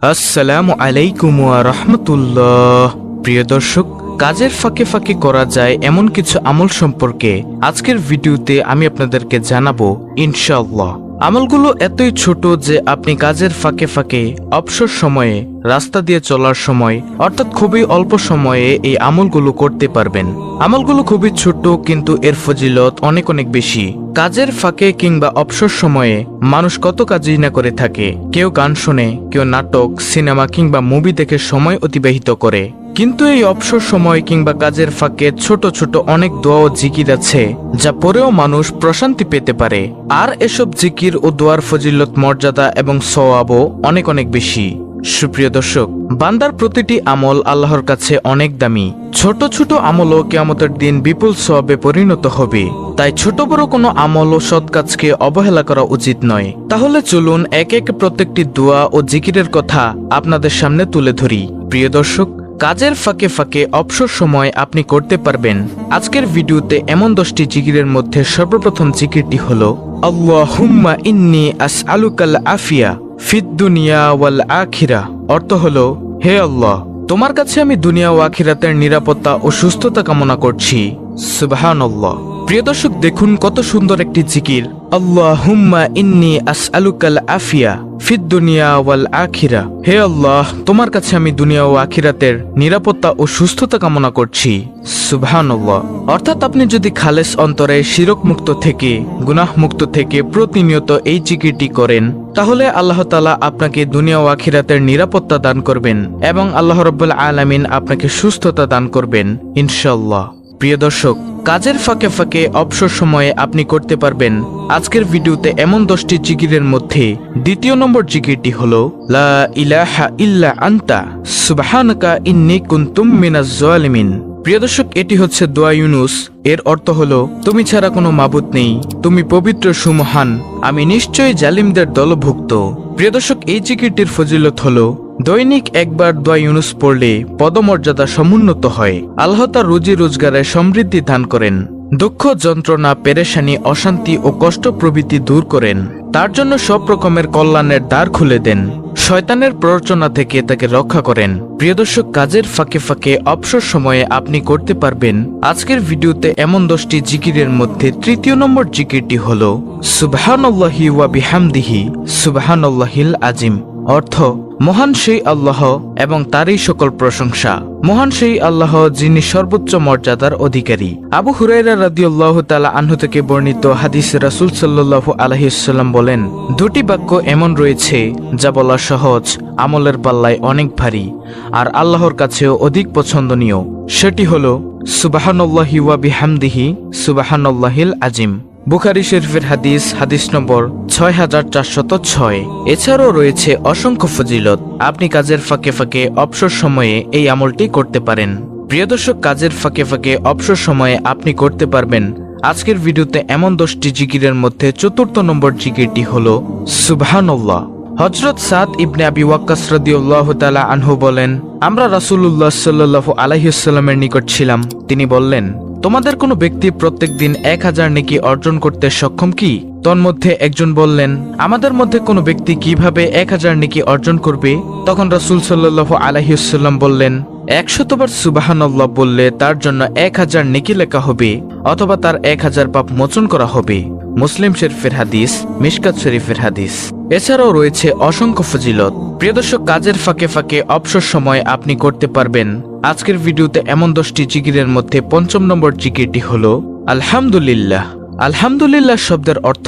আসসালামু আলাইকুম ওয়া রাহমাতুল্লাহ। প্রিয় দর্শক, কাজের ফাঁকে ফাঁকে করা যায় এমন কিছু আমল সম্পর্কে আজকের ভিডিওতে আমি আপনাদেরকে জানাবো ইনশাআল্লাহ। আমলগুলো এতই ছোট যে আপনি কাজের ফাঁকে ফাঁকে অবসর সময়ে, রাস্তা দিয়ে চলার সময় অর্থাৎ খুবই অল্প সময়ে এই আমলগুলো করতে পারবেন। আমলগুলো খুবই ছোট কিন্তু এর ফজিলত অনেক অনেক বেশি। কাজের ফাঁকে কিংবা অবসর সময়ে মানুষ কত কাজই না করে থাকে। কেউ গান শোনে, কেউ নাটক, সিনেমা কিংবা মুভি দেখে সময় অতিবাহিত করে। কিন্তু এই অবসর সময় কিংবা কাজের ফাঁকে ছোট ছোট অনেক দোয়া ও জিকির আছে যা পরেও মানুষ প্রশান্তি পেতে পারে। আর এসব জিকির ও দোয়ার ফজিলত, মর্যাদা এবং সওয়াবও অনেক অনেক বেশি। সুপ্রিয় দর্শক, বান্দার প্রতিটি আমল আল্লাহর কাছে অনেক দামি। ছোট ছোট আমলও কিয়ামতের দিন বিপুল সওয়াবে পরিণত হবে। তাই ছোট বড় কোনো আমল ও সৎ কাজকে অবহেলা করা উচিত নয়। তাহলে চলুন এক এক প্রত্যেকটি দোয়া ও জিকিরের কথা আপনাদের সামনে তুলে ধরি। প্রিয় দর্শক, কাজের ফাঁকে ফাঁকে অবসর সময় আপনি করতে পারবেন আজকের ভিডিওতে এমন 10টি জিকিরের মধ্যে সর্বপ্রথম জিকিরটি হলো আল্লাহুম্মা ইন্নী আসআলুকাল আফিয়া ফিদ দুনিয়া ওয়াল আখিরা। অর্থ হলো, হে আল্লাহ, তোমার কাছে আমি দুনিয়া ও আখিরাতের নিরাপত্তা ও সুস্থতা কামনা করছি। সুবহানাল্লাহ। প্রিয় দর্শক, দেখুন কত সুন্দর একটি জিকির। আল্লাহুম্মা ইন্নী আসআলুকাল আফিয়া ফিদ দুনিয়া ওয়াল আখিরা। হে আল্লাহ, তোমার কাছে আমি দুনিয়া ও আখিরাতের নিরাপত্তা ও সুস্থতা কামনা করছি। সুবহানাল্লাহ। অর্থাৎ আপনি যদি খালেস অন্তরে, শিরক মুক্ত থেকে, গুনাহ মুক্ত থেকে প্রতিনিয়ত এই জিকিরটি করেন তাহলে আল্লাহ তাআলা আপনাকে দুনিয়া ও আখিরাতের নিরাপত্তা দান করবেন এবং আল্লাহ রাব্বুল আলামিন আপনাকে সুস্থতা দান করবেন ইনশাআল্লাহ। প্রিয় দর্শক, কাজের ফাঁকে ফাঁকে অবসর সময়ে আপনি করতে পারবেন আজকের ভিডিওতে এমন 10টি জিকিরের মধ্যে দ্বিতীয় নম্বর জিকিরটি হলো লা ইলাহা ইল্লা আনতা সুবহানাকা ইন্নী কুনতু মিনাজ জালিমিন। প্রিয় দর্শক, এটি হচ্ছে দোয়া ইউনুস। এর অর্থ হলো, তুমি ছাড়া কোনো মাবুদ নেই, তুমি পবিত্র সুমহান, আমি নিশ্চয়ই জালিমদের দলভুক্ত। প্রিয় দর্শক, এই জিকিরটির ফজিলত হলো দৈনিক একবার দোয়া ইউনুস পড়লে পদমর্যাদা সমুন্নত হয়। আল্লাহ তার রুজি রোজগারে সমৃদ্ধি দান করেন, দুঃখ, যন্ত্রণা, পেরেশানি, অশান্তি ও কষ্ট প্রভৃতি দূর করেন, তার জন্য সব রকমের কল্যাণের দ্বার খুলে দেন, শয়তানের প্ররোচনা থেকে তাকে রক্ষা করেন। প্রিয় দর্শক, কাজের ফাঁকে ফাঁকে অবসর সময়ে আপনি করতে পারবেন আজকের ভিডিওতে এমন 10টি জিকিরের মধ্যে তৃতীয় নম্বর জিকিরটি হলো সুবহানাল্লাহি ওয়া বিহামদিহি সুবহানাল্লাহিল আজিম। অর্থ, মহান সেই আল্লাহ এবং তারই সকল প্রশংসা। মহান সেই আল্লাহ যিনি সর্বোচ্চ মর্যাদার অধিকারী। আবু হুরায়রা রাদিয়াল্লাহু তাআলা আনহু থেকে বর্ণিত হাদিসে রাসূল সাল্লাল্লাহু আলাইহি ওয়াসাল্লাম বলেন, দুটি বাক্য এমন রয়েছে যা বলা সহজ, আমলের পাল্লায় অনেক ভারী আর আল্লাহর কাছেও অধিক পছন্দনীয়। সেটি হলো সুবহানাল্লাহি ওয়া বিহামদিহি সুবহানাল্লাহিল আজিম। বুখারী শরীফের হাদিস, হাদিস নম্বর 6406। এছাড়াও রয়েছে অসংখ্য ফজিলত। আপনি কাজের ফাঁকে ফাঁকে অবসর সময়ে এই আমলটি করতে পারেন। প্রিয় দর্শক, কাজের ফাঁকে ফাঁকে অবসর সময়ে আপনি করতে পারবেন আজকের ভিডিওতে এমন 10টি জিকিরের মধ্যে চতুর্থ নম্বর জিকিরটি হলো সুবহানাল্লাহ। হযরত সাদ ইবনে আবি ওয়াক্কাস রাদিয়াল্লাহু তাআলা আনহু বলেন, আমরা রাসূলুল্লাহ সাল্লাল্লাহু আলাইহি ওয়াসাল্লামের নিকট ছিলাম। তিনি বললেন, তোমাদের কোনো ব্যক্তি প্রত্যেকদিন 1000 নেকি অর্জন করতে সক্ষম কি? তন্মধ্যে একজন বললেন, আমাদের মধ্যে কোনো ব্যক্তি কিভাবে 1000 নেকি অর্জন করবে? তখন রাসূল সাল্লাল্লাহু আলাইহি ওয়াসাল্লাম বললেন, 100 বার সুবহানাল্লাহ বললে তার জন্য 1000 নেকি লেখা হবে অথবা তার 1000 পাপ মোচন করা হবে। মুসলিম শরীফের হাদিস, মিশকাত শরীফের হাদিস। এছাড়াও রয়েছে অসংখ্য ফজিলত। প্রিয় দর্শক, কাজের ফাঁকে ফাঁকে অবসর সময় আপনি করতে পারবেন আজকের ভিডিওতে এমন 10টি জিকিরের মধ্যে পঞ্চম নম্বর জিকিরটি হলো আলহামদুলিল্লাহ। আলহামদুলিল্লাহ শব্দের অর্থ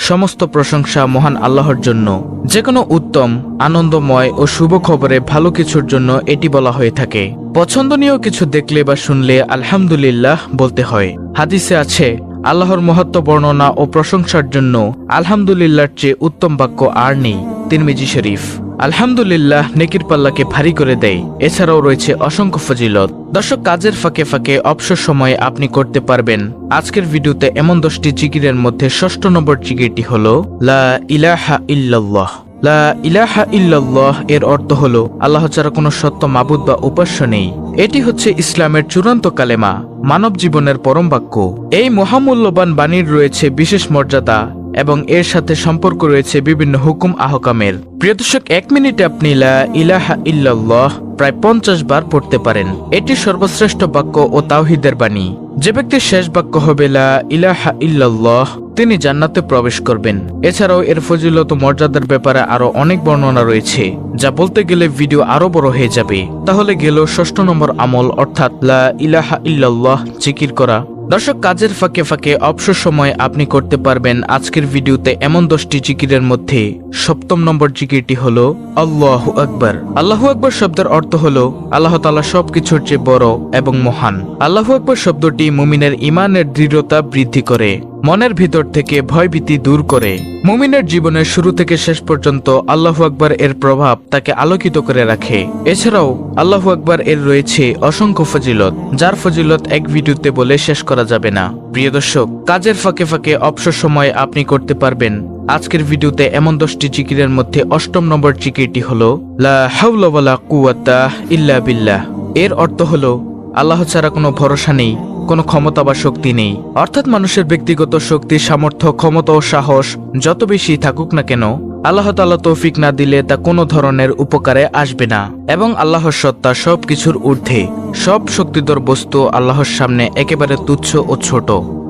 সমস্ত প্রশংসা মহান আল্লাহর জন্য। যে কোনো উত্তম, আনন্দময় ও শুভ খবরে ভালো কিছুর জন্য এটি বলা হয়ে থাকে। পছন্দনীয় কিছু দেখলে বা শুনলে আলহামদুলিল্লাহ বলতে হয়। হাদিসে আছে, আল্লাহর মহত্ব বর্ণনা ও প্রশংসার জন্য আলহামদুলিল্লাহর চেয়ে উত্তম বাক্য আর নেই। তিরমিজি শরীফ। আলহামদুলিল্লাহ নেকির পাল্লাকে ভারী করে দেয়। এছাড়াও রয়েছে অসংখ্য ফজিলত। দর্শক, কাজের ফাঁকে ফাঁকে অবসর সময়ে আপনি করতে পারবেন আজকের ভিডিওতে এমন 10টি জিকিরের মধ্যে ষষ্ঠ নম্বর জিকিরটি হলো লা ইলাহা ইল্লাল্লাহ। লা ইলাহা ইল্লাল্লাহ এর অর্থ হলো, আল্লাহ ছাড়া কোনো সত্য মাবুদ বা উপাস্য নেই। এটি হচ্ছে ইসলামের চূড়ান্ত কালেমা, মানব জীবনের পরম বাক্য। এই মহামূল্যবান বাণীর রয়েছে বিশেষ মর্যাদা এবং এর সাথে সম্পর্ক রয়েছে বিভিন্ন হুকুম আহকামের। প্রিয় দর্শক, 1 মিনিটে আপনি লা ইলাহা ইল্লাল্লাহ প্রায় 50 বার পড়তে পারেন। এটি সর্বশ্রেষ্ঠ বাক্য ও তাওহীদের বাণী। যে ব্যক্তির শেষ বাক্য হবে লা ইলাহা ইল্লাল্লাহ, তিনি জান্নাতে প্রবেশ করবেন। এছাড়াও এর ফজিলত ও মর্যাদার ব্যাপারে আরো অনেক বর্ণনা রয়েছে, যা বলতে গেলে ভিডিও আরো বড় হয়ে যাবে। তাহলে গেল 6 নম্বর আমল, অর্থাৎ লা ইলাহা ইল্লাল্লাহ জিকির করা। দর্শক, কাজের ফাঁকে ফাঁকে অবসর সময় আপনি করতে পারবেন আজকের ভিডিওতে এমন 10টি জিকিরের মধ্যে 7ম নম্বর জিকিরটি হলো আল্লাহু আকবার। আল্লাহু আকবার শব্দের অর্থ হলো আল্লাহ তাআলা সবকিছুর চেয়ে বড় এবং মহান। আল্লাহু আকবার শব্দটি মুমিনের ঈমানের দৃঢ়তা বৃদ্ধি করে, মনের ভিতর থেকে ভয়ভীতি দূর করে। মুমিনের জীবনের শুরু থেকে শেষ পর্যন্ত আল্লাহু আকবার এর প্রভাব তাকে আলোকিত করে রাখে। এছাড়াও আল্লাহু আকবার এর রয়েছে অসংখ্য ফজিলত, যার ফজিলত এক ভিডিওতে বলে শেষ করা যাবে না। প্রিয় দর্শক, কাজের ফাঁকে ফাঁকে অবসর সময় আপনি করতে পারবেন আজকের ভিডিওতে এমন 10টি জিকিরের মধ্যে 8ম নম্বর জিকিরটি হলো লা হাওলা ওয়ালা কুওয়াতা ইল্লা বিল্লাহ। এর অর্থ হলো আল্লাহ ছাড়া কোনো ভরসা নেই, কোনো ক্ষমতা বা শক্তি নেই। অর্থাৎ মানুষের ব্যক্তিগত শক্তি, সামর্থ্য, ক্ষমতা ও সাহস যত বেশি থাকুক না কেন, আল্লাহ তাআলা তৌফিক না দিলে তা কোনো ধরনের উপকারে আসবে না। এবং আল্লাহর সত্তা সবকিছুর ঊর্ধ্বে, সব শক্তিধর বস্তু আল্লাহর সামনে একেবারে তুচ্ছ ও ছোট।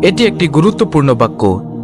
এটি একটি গুরুত্বপূর্ণ বাক্য।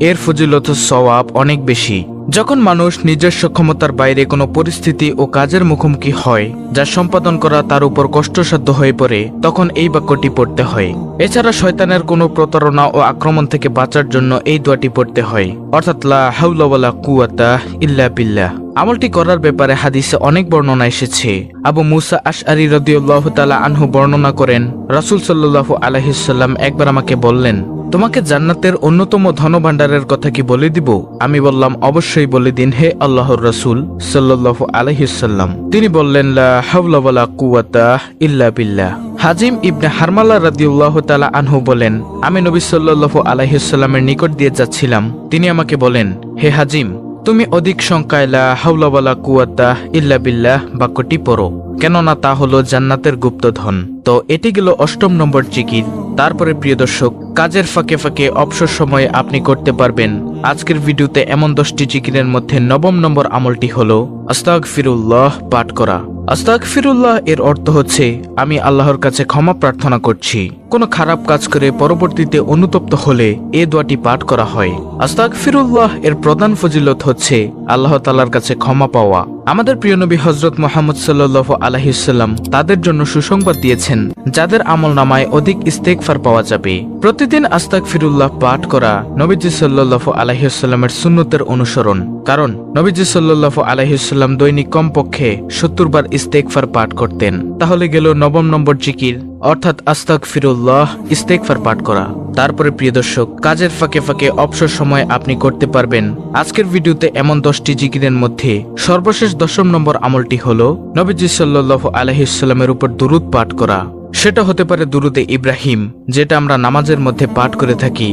এর ফজিলত সওয়াব অনেক বেশি। যখন মানুষ নিজস্ব ক্ষমতার বাইরে কোনো পরিস্থিতি ও কাজের মুখোমুখি হয় যা সম্পাদন করা তার উপর কষ্টসাধ্য হয়ে পড়ে, তখন এই বাক্যটি পড়তে হয়। এছাড়া শয়তানের কোনো প্রতারণা ও আক্রমণ থেকে বাঁচার জন্য এই দোয়াটি পড়তে হয়, অর্থাৎ লা হাওলা ওয়ালা কুওয়াতা ইল্লা বিল্লাহ। আমলটি করার ব্যাপারে হাদিসে অনেক বর্ণনা এসেছে। আবু মুসা আশআরী রাদিয়াল্লাহু তাআলা আনহু বর্ণনা করেন, রাসূল সাল্লাল্লাহু আলাইহি সাল্লাম একবার আমাকে বললেন, তোমাকে জান্নাতের অন্যতম ধনভাণ্ডারের কথা কি বলে দিব? আমি বললাম, অবশ্যই বলে দিন হে আল্লাহর রাসূল সাল্লাল্লাহু আলাইহি সাল্লাম। তিনি বললেন, লা হাওলা ওয়ালা কুওয়াতা ইল্লা বিল্লাহ। হাজিম ইবনে হারমালা রাদিয়াল্লাহু তাআলা আনহু বলেন, আমি নবী সাল্লাল্লাহু আলাইহি সাল্লামের নিকট দিয়ে যাচ্ছিলাম। তিনি আমাকে বলেন, হে হাজিম, তুমি অধিক সংখ্যায় লা হাওলা ওয়ালা কুওয়াতা ইল্লা বিল্লাহ বাক্যটি পড়ো, কেননা তা হলো জান্নাতের গুপ্তধন। তো এটি গেল 8ম নম্বর জিকির। তারপরে প্রিয় দর্শক, কাজের ফাঁকে ফাঁকে অবসর সময়ে আপনি করতে পারবেন আজকের ভিডিওতে এমন 10টি জিকিরের মধ্যে 9ম নম্বর আমলটি হলো আস্তাগফিরুল্লাহ পাঠ করা। আস্তাগফিরুল্লাহ এর অর্থ হচ্ছে আমি আল্লাহর কাছে ক্ষমা প্রার্থনা করছি। কোনো খারাপ কাজ করে পরবর্তীতে অনুতপ্ত হলে এ দোয়াটি পাঠ করা হয়। আস্তাগফিরুল্লাহ এর প্রধান ফজিলত হচ্ছে আল্লাহ তাআলার কাছে ক্ষমা পাওয়া। আমাদের প্রিয় নবী হযরত মুহাম্মদ সাল্লাল্লাহু আলাইহি সাল্লাম তাদের জন্য সুসংবাদ দিয়েছেন, যাদের আমলনামায় অধিক ইস্তেগফার পাওয়া যাবে। প্রতিদিন আস্তাগফিরুল্লাহ পাঠ করা নবীজি সাল্লাল্লাহু আলাইহি সাল্লামের সুন্নতের অনুসরণ। কারণ নবীজি সাল্লাল্লাহু আলাইহি সাল্লাম দৈনিক কমপক্ষে 70 বার ইস্তেগফার পাঠ করতেন। তাহলে গেল 9ম নম্বর জিকির, অর্থাৎ আস্তাগফিরুল্লাহ ইস্তেগফার পাঠ করা। তারপরে প্রিয় দর্শক, কাজের ফাঁকে ফাঁকে অবসর সময় আপনি করতে পারবেন আজকের ভিডিওতে এমন 10টি জিকিরের মধ্যে সর্বশেষ 10ম নম্বর আমলটি হলো নবীজি সাল্লাল্লাহু আলাইহি সাল্লামের উপর দুরূদ পাঠ করা। সেটা হতে পারে দুরূদে ইব্রাহিম, যেটা আমরা নামাজের মধ্যে পাঠ করে থাকি,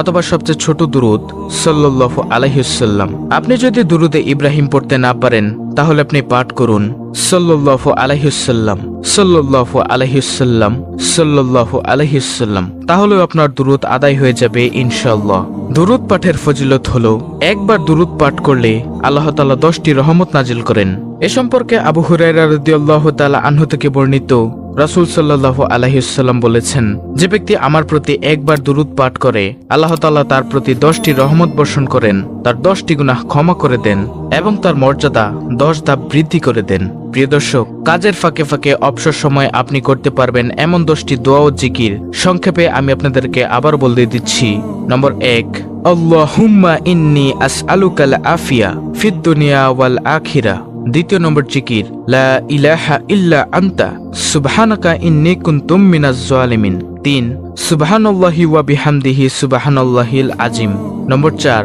অথবা সবচেয়ে ছোট দুরূদ সাল্লাল্লাহু আলাইহি সাল্লাম। আপনি যদি দুরূদে ইব্রাহিম পড়তে না পারেন, তাহলে আপনি পাঠ করুন সাল্লাল্লাহু আলাইহি সাল্লাম সাল্লাল্লাহু আলাইহি সাল্লাম সাল্লাল্লাহু আলাইহি সাল্লাম। তাহলেও আপনার দুরূদ আদায় হয়ে যাবে ইনশাআল্লাহ। দুরূদ পাঠের ফজিলত হলো, একবার দুরূদ পাঠ করলে আল্লাহ তাআলা 10টি রহমত নাজিল করেন। এ সম্পর্কে আবু হুরায়রা রাদিয়াল্লাহু তাআলা আনহু থেকে বর্ণিত, রাসূল সাল্লাল্লাহু আলাইহি সাল্লাম বলেছেন, যে ব্যক্তি আমার প্রতি একবার দুরূদ পাঠ করে, আল্লাহ তাআলা তার প্রতি 10টি রহমত বর্ষণ করেন, তার 10টি গুনাহ ক্ষমা করে দেন এবং তার মর্যাদা 10 ধাপ বৃদ্ধি করে দেন। প্রিয় দর্শক, কাজের ফাঁকে ফাঁকে অবসর সময় আপনি করতে পারবেন এমন 10টি দোয়া ও জিকির। সংক্ষেপে আমি আপনাদেরকে আবার বলে দিচ্ছি। নম্বর 1, আল্লাহুম্মা ইন্নী আসআলুকাল আফিয়া ফিদ দুনিয়া ওয়াল আখিরাহ। দ্বিতীয় নম্বর জিকির, লা ইলাহা ইল্লা আনতা সুবহানাকা ইন্নী কুনতু মিনাজ জালিমিন। 3, সুবহানাল্লাহি ওয়া বিহামদিহি সুবহানাল্লাহিল আযীম। নম্বর 4,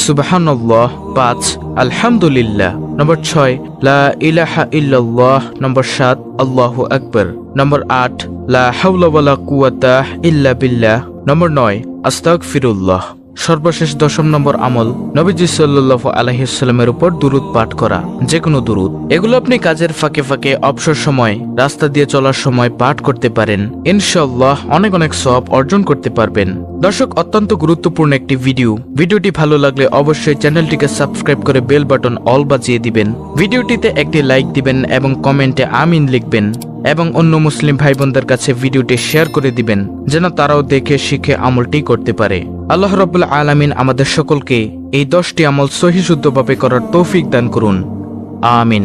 সুবহানাল্লাহ। 5, আলহামদুলিল্লাহ। নম্বর 6, লা ইলাহা ইল্লাল্লাহ। নম্বর 7, আল্লাহু আকবার। নম্বর 8, লা হাওলা ওয়ালা কুওয়াতা ইল্লা বিল্লাহ। নম্বর 9, আস্তাগফিরুল্লাহ। সর্বশেষ 10 নম্বর আমল, নবীজি সাল্লাল্লাহু আলাইহি ওয়াসাল্লামের উপর দুরূদ পাঠ করা, যে কোনো দুরূদ। এগুলো আপনি কাজের ফাঁকে ফাঁকে, অবসর সময়, রাস্তা দিয়ে চলার সময় পাঠ করতে পারেন। ইনশাআল্লাহ অনেক অনেক সওয়াব অর্জন করতে পারবেন। দর্শক, অত্যন্ত গুরুত্বপূর্ণ একটি ভিডিওটি ভালো লাগলে অবশ্যই চ্যানেলটিকে সাবস্ক্রাইব করে বেল বাটন অল বাজিয়ে দিবেন। ভিডিওটিতে একটি লাইক দিবেন এবং কমেন্টে আমিন লিখবেন এবং অন্য মুসলিম ভাই বোনদের কাছে ভিডিওটি শেয়ার করে দিবেন, যেন তারাও দেখে শিখে আমলটি করতে পারে। আল্লাহ রাব্বুল আলামিন আমাদের সকলকে এই 10টি আমল সহিহ শুদ্ধভাবে করার তৌফিক দান করুন। আমিন।